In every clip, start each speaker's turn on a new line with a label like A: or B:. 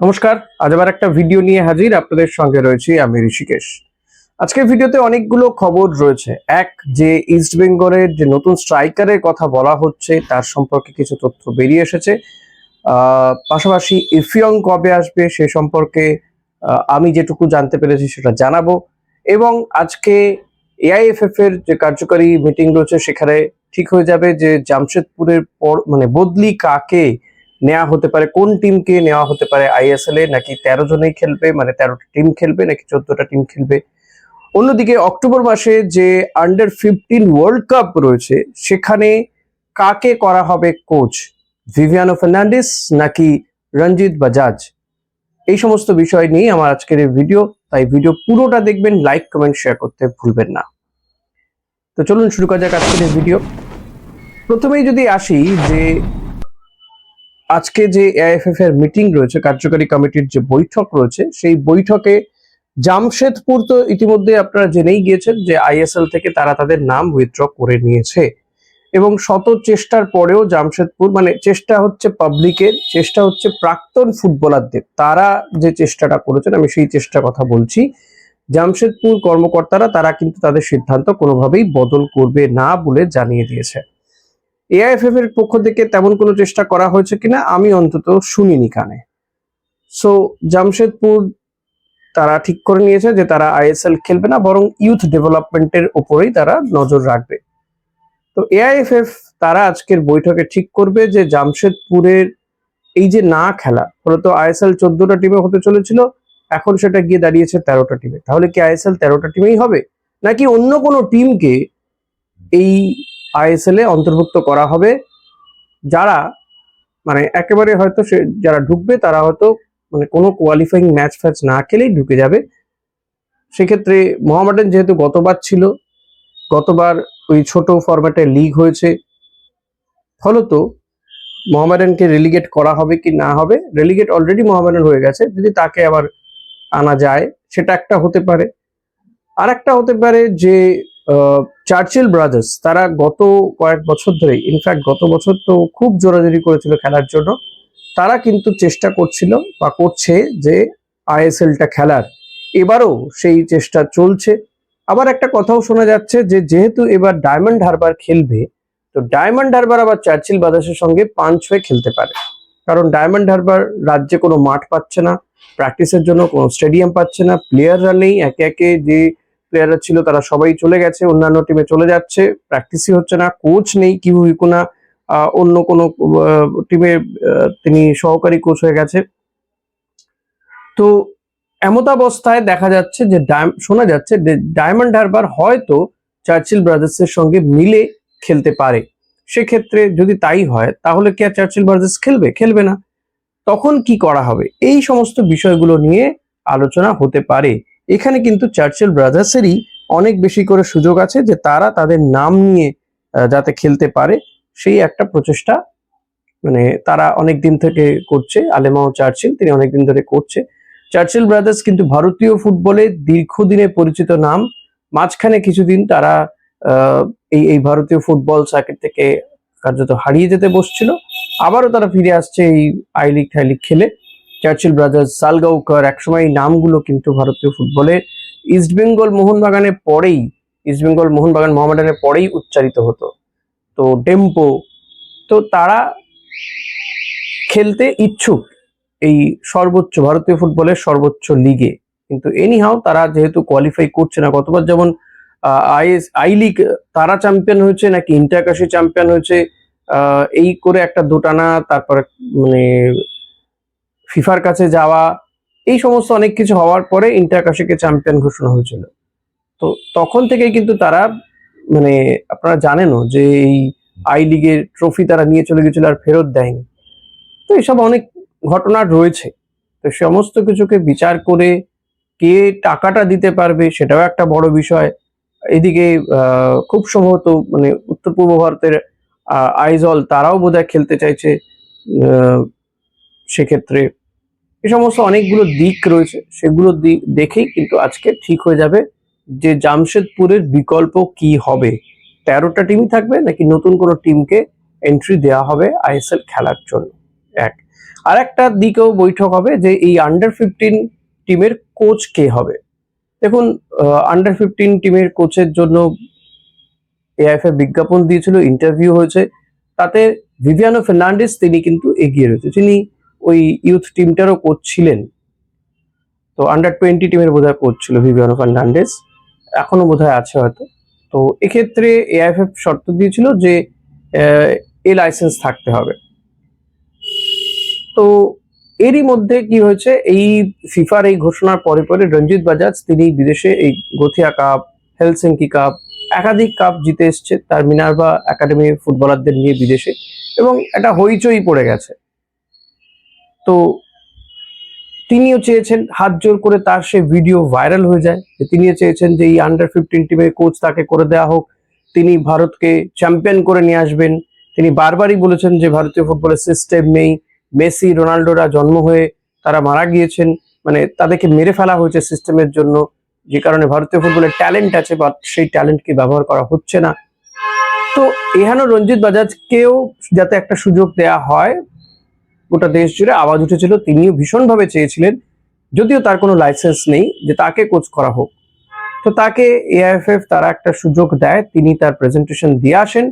A: নমস্কার। আজ আবার একটা ভিডিও নিয়ে হাজির আপনাদের সঙ্গে রয়েছি আমি ঋষিকেশ। আজকের ভিডিওতে অনেকগুলো খবর রয়েছে। এক, যে ইস্ট বেঙ্গলের যে নতুন স্ট্রাইকারের কথা বলা হচ্ছে তার সম্পর্কে কিছু তথ্য বেরিয়ে এসেছে। পাশাপাশি ইফিয়ং কবে আসবে সে সম্পর্কে আমি যেটুকু জানতে পেরেছি সেটা জানাবো। এবং আজকে এআইএফএফ এর যে কার্যকারী মিটিং রয়েছে সেখানে ঠিক হয়ে যাবে যে জামশেদপুরের পর মানে বদলি কাকে নেওয়া হতে পারে, কোন টিমকে নেওয়া হতে পারে আইএসএল এ, নাকি 13 জনেই খেলবে, মানে 13টা টিম খেলবে নাকি 14টা টিম খেলবে। অন্যদিকে অক্টোবর মাসে যে আন্ডার 15 ওয়ার্ল্ড কাপ রয়েছে সেখানে কাকে করা হবে কোচ, ভিভিয়ানো ফার্নান্ডিস নাকি রঞ্জিত বাজাজ, এই সমস্ত বিষয় নিয়ে আমার আজকের এই ভিডিও। তাই ভিডিও পুরোটা দেখবেন, লাইক কমেন্ট শেয়ার করতে ভুলবেন না। তো চলুন শুরু করা যাক আজকের এই ভিডিও। প্রথমেই যদি আসি যে আজকে যে এআইএফএফ এর মিটিং রয়েছে, কার্যকারী কমিটির যে বৈঠক রয়েছে, সেই বৈঠকে জামশেদপুর তো ইতিমধ্যে আপনারা জেনেই গিয়েছেন যে আইএসএল থেকে তারা তাদের নাম উইথড্র করে নিয়েছে এবং শত চেষ্টার পরেও জামশেদপুর, মানে চেষ্টা হচ্ছে পাবলিকের, চেষ্টা হচ্ছে প্রাক্তন ফুটবলারদের, তারা যে চেষ্টাটা করেছেন আমি সেই চেষ্টার কথা বলছি। জামশেদপুর কর্মকর্তারা তারা কিন্তু তাদের সিদ্ধান্ত কোনোভাবেই বদল করবে না বলে জানিয়ে দিয়েছে। এআইএফএফ এর পক্ষ থেকে তেমন কোনো চেষ্টা করা হয়েছে কিনা আমি অন্তত শুনিনি কানে। সো জামশেদপুর তারা ঠিক করে নিয়েছে যে তারা আইএসএল খেলবে না, বরং ইউথ ডেভেলপমেন্টের উপরেই তারা নজর রাখবে। তো এআইএফএফ তারা আজকের বৈঠকে ঠিক করবে যে জামশেদপুরের এই যে না খেলা, ফলত আইএসএল 14টা টিমে হতে চলেছিল, এখন সেটা গিয়ে দাঁড়িয়েছে 13টা টিমে। তাহলে কি আইএসএল 13টা টিমেই হবে, নাকি অন্য কোনো টিমকে এই আইএসএল এ অন্তর্ভুক্ত করা হবে, যারা মানে একেবারে হয়তো যারা ঢুকবে তারা হয়তো মানে কোনো কোয়ালিফাইং ম্যাচ ফ্যাচ না খেলেই ঢুকে যাবে। সেক্ষেত্রে মোহামেডান যেহেতু গতবার ছিল, গতবার ওই ছোট ফরম্যাটে লিগ হয়েছে, ফলত মোহামেডানকে রেলিগেট করা হবে কি না হবে, রেলিগেট অলরেডি মোহামেডান হয়ে গেছে, যদি তাকে আবার আনা যায় সেটা একটা হতে পারে। আর একটা হতে পারে যে চার্চিল ব্রাদার্স তারা গত কয়েক বছর ধরে, ইনফ্যাক্ট গত বছর তো খুব জোরাজোরি করেছিল খেলার জন্য, তারা কিন্তু চেষ্টা করছিল বা করছে যে আইএসএলটা খেলার, এবারও সেই চেষ্টা চলছে। আবার একটা কথাও শোনা যাচ্ছে যে যেহেতু এবার ডায়মন্ড হারবার খেলবে, তো ডায়মন্ড হারবার আবার চার্চিল ব্রাদার্সের সঙ্গে পাঞ্চ হয়ে খেলতে পারে, কারণ ডায়মন্ড হারবার রাজ্যে কোনো মাঠ পাচ্ছে না, প্র্যাকটিসের জন্য কোনো স্টেডিয়াম পাচ্ছে না, প্লেয়াররা নেই, একে একে যে প্লেয়াররা ছিল তারা সবাই চলে গেছে, অন্যান্য টিমে চলে যাচ্ছে, প্র্যাকটিসই হচ্ছে না, কোচ নেই, কিউ ইকুনা অন্য কোনো টিমে তিনি সহকারী কোচ হয়ে গেছে। তো এমতাবস্থায় দেখা যাচ্ছে যে শোনা যাচ্ছে যে ডায়মন্ড হারবার হয়তো চার্চিল ব্রাদার্সের সঙ্গে মিলে খেলতে পারে। সেক্ষেত্রে যদি তাই হয় তাহলে কি আর চার্চিল ব্রাদার্স খেলবে? খেলবে না। তখন কি করা হবে? এই সমস্ত বিষয়গুলো নিয়ে আলোচনা হতে পারে। এখানে কিন্তু চার্চিল ব্রাদার্সেরই অনেক বেশি করে সুযোগ আছে যে তারা তাদের নাম নিয়ে যাতে খেলতে পারে, সেই একটা প্রচেষ্টা মানে তারা অনেক দিন থেকে করছে। আলেমাও চার্চিল তিনি অনেকদিন ধরে করছে। চার্চিল ব্রাদার্স কিন্তু ভারতীয় ফুটবলে দীর্ঘদিনে পরিচিত নাম। মাঝখানে কিছুদিন তারা এই ভারতীয় ফুটবল সার্কিট থেকে কার্যত হারিয়ে যেতে বসছিল, আবারও তারা ফিরে আসছে এই আই লিগ টাই লিগ খেলে। চার্চিল ব্রাদার্স, সালগাঁওকর, একসময় এই নামগুলো কিন্তু ভারতীয় ফুটবলে ইস্টবেঙ্গল মোহনবাগানের পরেই, ইস্টবেঙ্গল মোহনবাগান মোহামেডানের পরেই উচ্চারিত হতো। তো ডেম্পো, তো তারা খেলতে ইচ্ছুক এই সর্বোচ্চ ভারতীয় ফুটবলের সর্বোচ্চ লিগে, কিন্তু এনিহাও তারা যেহেতু কোয়ালিফাই করছে না, গতবার যেমন আই লিগ তারা চ্যাম্পিয়ন হয়েছে নাকি ইন্টারকাশি চ্যাম্পিয়ন হয়েছে, এই করে একটা দোটানা, তারপরে মানে ফিফার কাছে যাওয়া, এই সমস্ত অনেক কিছু হওয়ার পরে ইন্টারকাশিকে চ্যাম্পিয়ন ঘোষণা হয়েছিল। তো তখন থেকে কিন্তু তারা মানে আপনারা জানেনও যে এই আই লিগের ট্রফি তারা নিয়ে চলে গেছিল আর ফেরত দেয়নি। তো এসব অনেক ঘটনা রয়েছে। তো সমস্ত কিছুকে বিচার করে কে টাকাটা দিতে পারবে সেটাও একটা বড় বিষয়। এদিকে খুব সম্ভবত মানে উত্তর পূর্ব ভারতের আইজল তারাও বোধহয় খেলতে চাইছে। সেক্ষেত্রে এই সমস্ত অনেকগুলো দিক রয়েছে, সেগুলো দেখেই কিন্তু আজকে ঠিক হয়ে যাবে যে জামশেদপুরের বিকল্প কি হবে। 13টা টিমই থাকবে নাকি নতুন কোনো টিমকে এন্ট্রি দেওয়া হবে আইএসএল খেলার জন্য। এক আর একটা দিকেও বৈঠক হবে যে এই আন্ডার 15 টিমের কোচ কে হবে। দেখুন, আন্ডার 15 টিমের কোচের জন্য এআইএফএ বিজ্ঞাপন দিয়েছিল, ইন্টারভিউ হয়েছে, তাতে ভিভিয়ানো ফার্নান্ডেস তিনি কিন্তু এগিয়ে রয়েছে। তিনি ওই ইউথ টিমটারও কোচ ছিলেন, তো আন্ডার 20 টিমের বোধহয় কোচ ছিল ভিভিয়ানো ফার্নান্ডেস, এখনো বোধহয় আছে হয়তো। তো এক্ষেত্রে এআইএফএফ শর্ত দিয়েছিল যে এ লাইসেন্স থাকতে হবে। তো এরই মধ্যে কি হয়েছে, এই ফিফার এই ঘোষণার পরে পরে রঞ্জিত বাজাজ তিনি বিদেশে এই গোথিয়া কাপ, হেলসিঙ্কি কাপ, একাধিক কাপ জিতে এসছে তার মিনার্ভা একাডেমি ফুটবলারদের নিয়ে বিদেশে, এবং একটা হইচই পড়ে গেছে। তো তিনিও চেয়েছেন, হাত জোর করে তার সে ভিডিও ভাইরাল হয়ে যায়, যে তিনিও চেয়েছেন যে এই আন্ডার 15 টিমের কোচ তাকে করে দেওয়া হোক, তিনি ভারতকে চ্যাম্পিয়ন করে নিয়ে আসবেন। তিনি বারবারই বলেছেন যে ভারতীয় ফুটবলের সিস্টেম নেই, মেসি রোনাল্ডোরা জন্ম হয়ে তারা মারা গিয়েছেন, মানে তাদেরকে মেরে ফেলা হয়েছে সিস্টেমের জন্য, যে কারণে ভারতীয় ফুটবলের ট্যালেন্ট আছে বাট সেই ট্যালেন্টকে ব্যবহার করা হচ্ছে না। তো এখানে রঞ্জিত বাজাজকেও যাতে একটা সুযোগ দেয়া হয়, গোটা দেশ জুড়ে আওয়াজ উঠেছিল, তিনিও ভীষণভাবে চেয়েছিলেন, যদিও তার কোনো লাইসেন্স নেই, যে তাকে কোচ করা হোক। তো তাকে এআইএফএফ তারা একটা সুযোগ দেয়, তিনি তার প্রেজেন্টেশন দিয়ে আসেন।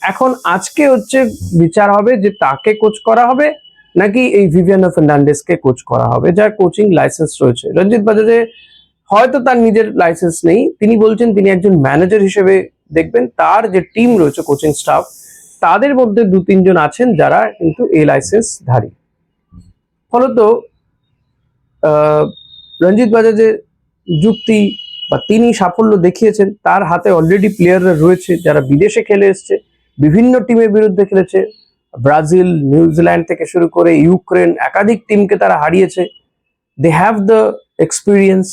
A: এখন আজকে হচ্ছে বিচার হবে যে তাকে কোচ করা হবে নাকি এই ভিভিয়ানো ফার্নান্ডেসকে কোচ করা হবে, যার কোচিং লাইসেন্স রয়েছে। রঞ্জিত বাজাজে হয়তো তার নিজের লাইসেন্স নেই, তিনি বলছেন তিনি একজন ম্যানেজার হিসেবে দেখবেন, তার যে টিম রয়েছে কোচিং স্টাফ তাদের মধ্যে 2-3 জন আছেন যারা কিন্তু এই লাইসেন্স ধারী। ফলত রঞ্জিত বাজাজের যুক্তি বা তিনি সাফল্য দেখিয়েছেন, তার হাতে অলরেডি প্লেয়াররা রয়েছে যারা বিদেশে খেলে এসছে, বিভিন্ন টিমের বিরুদ্ধে খেলেছে, ব্রাজিল, নিউজিল্যান্ড থেকে শুরু করে ইউক্রেন, একাধিক টিমকে তারা হারিয়েছে। They have the experience.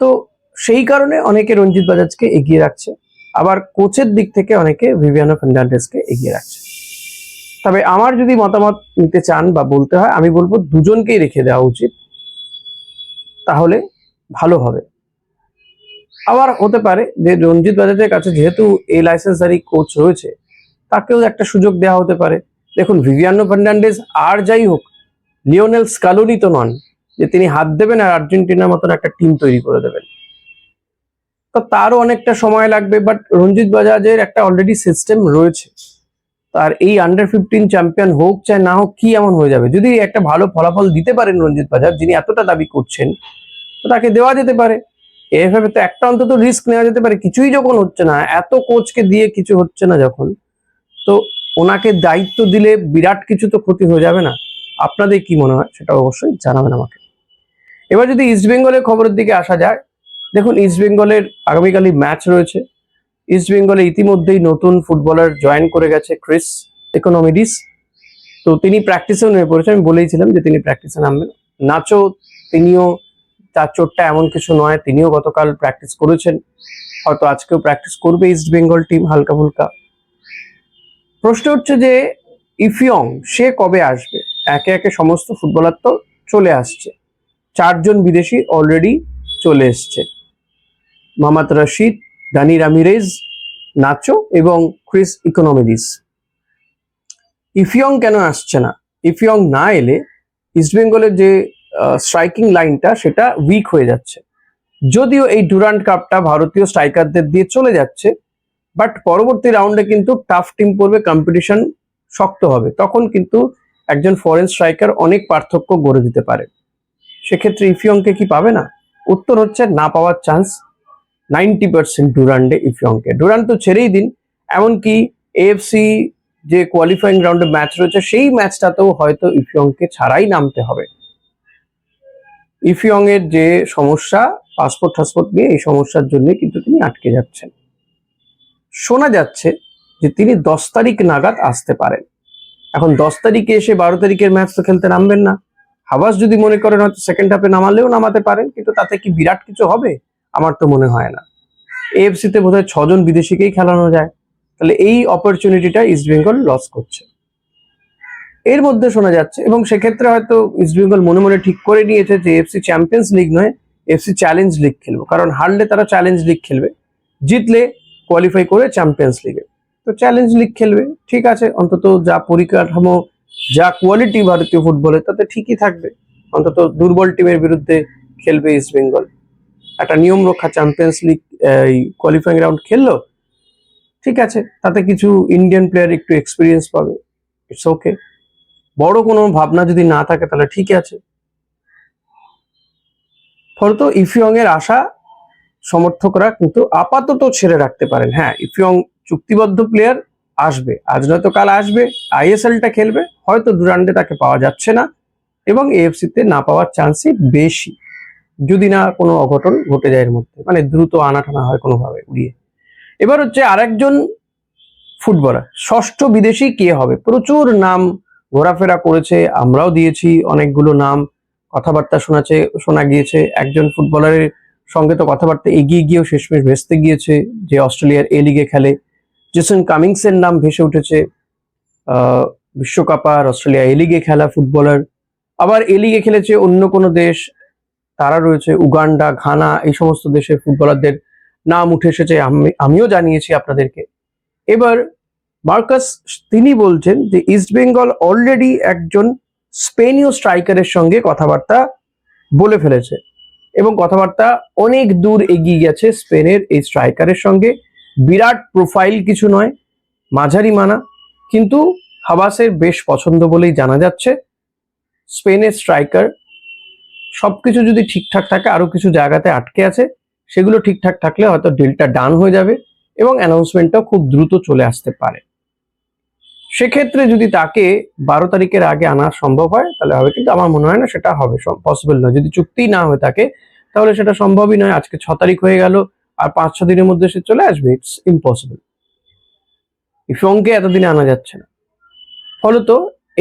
A: তো সেই কারণে অনেকে রঞ্জিত বাজাজকে এগিয়ে রাখছে, আবার কোচের দিক থেকে অনেকে ভিভিয়ানো ফার্নান্ডেসকে এগিয়ে রাখছে। তবে আমার যদি মতামত নিতে চান বা বলতে হয়, আমি বলবো দুজনকেই রেখে দেওয়া উচিত, তাহলে ভালো হবে। আবার হতে পারে যে রঞ্জিত বাজাজের কাছে যেহেতু এই লাইসেন্সধারী কোচ রয়েছে, তাকেও একটা সুযোগ দেওয়া হতে পারে। দেখুন, ভিভিয়ানো ফার্নান্ডেস আর যাই হোক, লিওনেল স্কালোনি তো নন যে তিনি হাত দেবেন আর আর্জেন্টিনার মতন একটা টিম তৈরি করে দেবেন। তো তারও অনেকটা সময় লাগবে, বাট রঞ্জিত বাজাজের একটা অলরেডি সিস্টেম রয়েছে। তার এই আন্ডার 15 চ্যাম্পিয়ন হোক চাই না হোক, কি এমন হয়ে যাবে? যদি একটা ভালো ফলাফল দিতে পারেন রঞ্জিত বাজাজ, যিনি এতটা দাবি করছেন, তো তাকে দেওয়া যেতে পারে। এভাবে তো একটা অন্তত রিস্ক নেওয়া যেতে পারে। কিছুই যখন হচ্ছে না, এত কোচকে দিয়ে কিছু হচ্ছে না যখন, তো ওনাকে দায়িত্ব দিলে বিরাট কিছু তো ক্ষতি হয়ে যাবে না? আপনাদের কি মনে হয় সেটা অবশ্যই জানাবেন আমাকে। এবার যদি ইস্টবেঙ্গলের খবরের দিকে আসা যায়, দেখুন ইস্টবেঙ্গলের আগামীকালই ম্যাচ রয়েছে। ইস্টবেঙ্গলে ইতিমধ্যেই নতুন ফুটবলার জয়েন করে গেছে, ক্রিস ইকোনমিডিস। তো তিনি প্র্যাকটিসেও নেমে পড়েছে, আমি বলেইছিলাম যে তিনি প্র্যাকটিসে নামবেন। নাচো, তিনিও, তার চোটটা এমন কিছু নয়, তিনিও গতকাল প্র্যাকটিস করেছেন, হয়তো আজকেও প্র্যাকটিস করবে ইস্ট বেঙ্গল টিম হালকা ফুলকা। প্রশ্ন হচ্ছে যে ইফিয়ং সে কবে আসবে? একে একে সমস্ত ফুটবলার তো চলে আসছে, 4 জন বিদেশি অলরেডি চলে এসছে, মোহাম্মদ রশিদ, দানি রামিরেজ, নাচো এবং ক্রিস ইকোনমিডিস। ইফিয়ং কেন আসছে না? ইফিয়ং না এলে ইস্টবেঙ্গলের যে স্ট্রাইকিং লাইনটা সেটা উইক হয়ে যাচ্ছে। যদিও এই ডুরান্ট কাপটা ভারতীয় স্ট্রাইকারদের দিয়ে চলে যাচ্ছে, বাট পরবর্তী রাউন্ডে কিন্তু টাফ টিম পড়বে, কম্পিটিশন শক্ত হবে, তখন কিন্তু একজন ফরেন স্ট্রাইকার অনেক পার্থক্য গড়ে দিতে পারে। সেক্ষেত্রে ইফিয়ংকে কি পাবে না? উত্তর হচ্ছে না পাওয়ার চান্স 90% ডুরান্ডে ইফিয়ংকে। ডুরান্ট তো ছেড়েই দিন, এমনকি এএফসি যে কোয়ালিফাইং রাউন্ডে ম্যাচ রয়েছে সেই ম্যাচটাতেও হয়তো ইফিয়ংকে ছাড়াই নামতে হবে। ইফিয়ং এর যে সমস্যা, পাসপোর্ট নিয়ে, এই সমস্যার জন্য কিন্তু তিনি আটকে যাচ্ছেন। শোনা যাচ্ছে যে তিনি 10 তারিখ নাগাদ আসতে পারেন। এখন 10 তারিখে এসে 12 তারিখের ম্যাচ তো খেলতে নামবেন না। হাবাস যদি মনে করেন হয়তো সেকেন্ড হাফে নামালেও নামাতে পারেন, কিন্তু তাতে কি বিরাট কিছু হবে? আমার তো মনে হয় না। এএফসি তে বোধহয় 6 জন বিদেশিকেই খেলানো যায়, তাহলে এই অপরচুনিটিটা ইস্টবেঙ্গল লস করছে। এর মধ্যে শোনা যাচ্ছে, এবং সেক্ষেত্রে হয়তো ইস্টবেঙ্গল মনে মনে ঠিক করে নিয়েছে যে এফসি চ্যাম্পিয়ন্স লিগ নয়, এফসি চ্যালেঞ্জ লিগ খেলবো, কারণ হারলে তারা চ্যালেঞ্জ লিগ খেলবে, জিতলে কোয়ালিফাই করে চ্যাম্পিয়ন্স লিগে। তো চ্যালেঞ্জ লিগ খেলবে, ঠিক আছে, অন্তত যা পরিকাঠামো যা কোয়ালিটি ভারতীয় ফুটবলে তাতে ঠিকই থাকবে। অন্তত দুর্বল টিমের বিরুদ্ধে খেলবে ইস্ট বেঙ্গল। একটা নিয়ম রক্ষা চ্যাম্পিয়ন্স লিগ কোয়ালিফাইং রাউন্ড খেললো, ঠিক আছে, তাতে কিছু ইন্ডিয়ান প্লেয়ার একটু এক্সপিরিয়েন্স পাবে, ইটস ওকে। বড় কোনো ভাবনা যদি না থাকে তাহলে ঠিক আছে। ফলত ইফিয়ং এর আশা সমর্থকরা কিন্তু আপাতত ছেড়ে রাখতে পারেন। হ্যাঁ, ইফিয়ং চুক্তিবদ্ধ প্লেয়ার, আসবে, আজ নয়তো কাল আসবে, আইএসএলটা খেলবে, হয়তো ডুরান্ডে তাকে পাওয়া যাচ্ছে না এবং এএফসিতে না পাওয়ার চান্সই বেশি, যদি না কোনো অঘটন ঘটে যায় এর মধ্যে, মানে দ্রুত আনাটানা হয় কোনোভাবে উড়িয়ে। এবার হচ্ছে আরেকজন ফুটবলার, ষষ্ঠ বিদেশি কে হবে? প্রচুর নাম ঘোরাফেরা করেছে, আমরাও দিয়েছি অনেকগুলো নাম, কথাবার্তা শোনা গিয়েছে। একজন ফুটবলারের সঙ্গে তো কথাবার্তা এগিয়ে গিয়েও শেষমেশ ভেস্তে গিয়েছে, যে অস্ট্রেলিয়ার এ লিগে খেলে। জেসন কামিংসের নাম ভেসে উঠেছে, বিশ্বকাপ আর অস্ট্রেলিয়া এ লিগে খেলা ফুটবলার। আবার এ লিগে খেলেছে অন্য কোনো দেশ, তারা রয়েছে উগান্ডা, ঘানা, এই সমস্ত দেশের ফুটবলারদের নাম উঠে এসেছে, আমিও জানিয়েছি আপনাদেরকে। এবার মার্কাস তিনি বলছেন যে ইস্ট বেঙ্গল অলরেডি একজন স্পেনীয় স্ট্রাইকারের সঙ্গে কথাবার্তা বলে ফেলেছে এবং কথাবার্তা অনেক দূর এগিয়ে গেছে স্পেনের এই স্ট্রাইকারের সঙ্গে। বিরাট প্রোফাইল কিছু নয়, মাঝারি মানা, কিন্তু হাবাসের বেশ পছন্দ বলেই জানা যাচ্ছে। স্পেনের স্ট্রাইকার, সবকিছু যদি ঠিকঠাক থাকে, আরো কিছু জায়গাতে আটকে আছে, সেগুলো ঠিকঠাক থাকলে হয়তো ডিলটা ডান হয়ে যাবে এবং অ্যানাউন্সমেন্টটাও খুব দ্রুত চলে আসতে পারে। সেক্ষেত্রে যদি তাকে 12 তারিখের আগে আনা সম্ভব হয় তাহলে হবে, কিন্তু আমার মনে হয় না সেটা হবে, পসিবল নয়। যদি চুক্তি না হয়ে থাকে তাহলে সেটা সম্ভবই নয়। আজকে 6 তারিখ হয়ে গেল, আর 5-6 দিনের মধ্যে সে চলে আসবে, ইটস ইম্পসিবল। ইফংকে এতদিনে আনা যাচ্ছে না। ফলত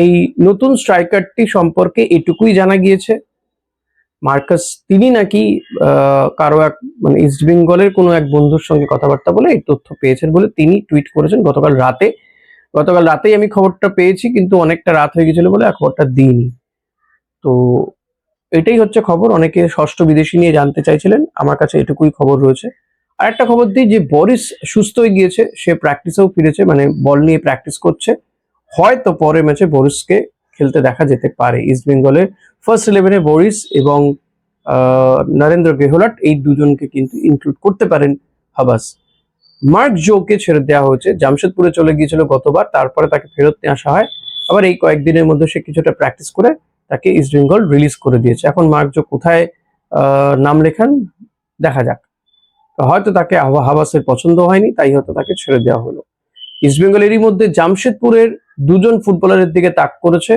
A: এই নতুন স্ট্রাইকারটি সম্পর্কে এটুকুই জানা গিয়েছে, মার্কাস তিনি নাকি কারো এক, মানে ইস্ট বেঙ্গলের কোনো এক বন্ধুর সঙ্গে কথাবার্তা বলে এই তথ্য পেয়েছেন বলে তিনি টুইট করেছেন গতকাল রাতেই আমি খবরটা পেয়েছি, কিন্তু অনেকটা রাত হয়ে গেছিল বলে খবরটা দিইনি। তো এটাই হচ্ছে খবর। অনেকে ষষ্ঠ বিদেশি নিয়ে জানতে চাইছিলেন, আমার কাছে এটুকুই খবর রয়েছে। আর একটা খবর দিই যে বরিস সুস্থ হয়ে গিয়েছে, সে প্র্যাকটিসেও ফিরেছে, মানে বল নিয়ে প্র্যাকটিস করছে। হয়তো পরের ম্যাচে বরিসকে খেলতে দেখা যেতে পারে। ইস্ট বেঙ্গলের ফার্স্ট 11-এ বরিস এবং নরেন্দ্র গেহলট, এই দুজনকে কিন্তু ইনক্লুড করতে পারেন হাবাস। মার্ক জোকে ছেড়ে দেওয়া হয়েছে, জামশেদপুরে চলে গিয়েছিল গতবার, তারপরে তাকে ফেরত নিয়ে আসা হয়। আবার এই কয়েকদিনের মধ্যে সে কিছুটা প্র্যাকটিস করে তাকে ইস্ট বেঙ্গল রিলিজ করে দিয়েছে। এখন মার্ক জো কোথায় নাম লেখান দেখা যাক। হয়তো তাকে হাবাসের পছন্দ হয়নি, তাই হয়তো তাকে ছেড়ে দেওয়া হলো। ইস্ট বেঙ্গল এরই মধ্যে জামশেদপুরের দুজন ফুটবলারের দিকে তাক করেছে,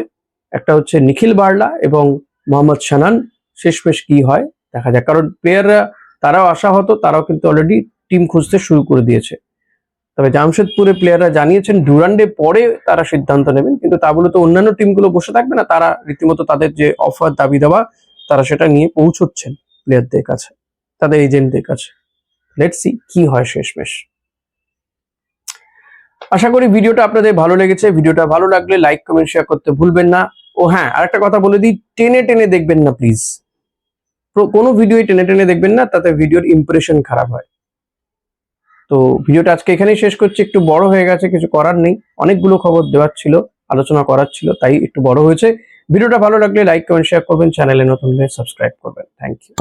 A: একটা হচ্ছে নিখিল বার্লা এবং মোহাম্মদ শানান। শেষমেশ কি হয় দেখা যাক, কারণ প্লেয়াররা তারাও আশাহত, তারাও কিন্তু অলরেডি টিম খুঁজতে শুরু করে দিয়েছে। তবে জামশেদপুরে প্লেয়াররা জানিয়েছেন ডুরান্ডে পরে তারা সিদ্ধান্ত নেবেন, কিন্তু তা বলে তো অন্যান্য টিমগুলো বসে থাকবে না, তারা রীতিমতো তাদের যে অফার দাবি দেওয়া তারা সেটা নিয়ে পৌঁছচ্ছেন প্লেয়ারদের কাছে, তাদের এজেন্টদের কাছে। লেটস সি কি হয় শেষমেশ। আশা করি ভিডিওটা আপনাদের ভালো লেগেছে। ভিডিওটা ভালো লাগলে লাইক, কমেন্ট, শেয়ার করতে ভুলবেন না। ও হ্যাঁ, আরেকটা কথা বলে দিই, টেনে টেনে দেখবেন না প্লিজ। কোনো ভিডিও টেনে টেনে দেখবেন না, তাতে ভিডিওর ইমপ্রেশন খারাপ হয়। তো ভিডিওটা আজকে এখানেই শেষ করছি, একটু বড় হয়ে গেছে, কিছু করার নেই, অনেকগুলো খবর দেওয়ার ছিল, আলোচনা করার ছিল, তাই একটু বড় হয়েছে। ভিডিওটা ভালো লাগলে লাইক, কমেন্ট, শেয়ার করবেন, চ্যানেলে নতুন হলে সাবস্ক্রাইব করবেন। Thank you.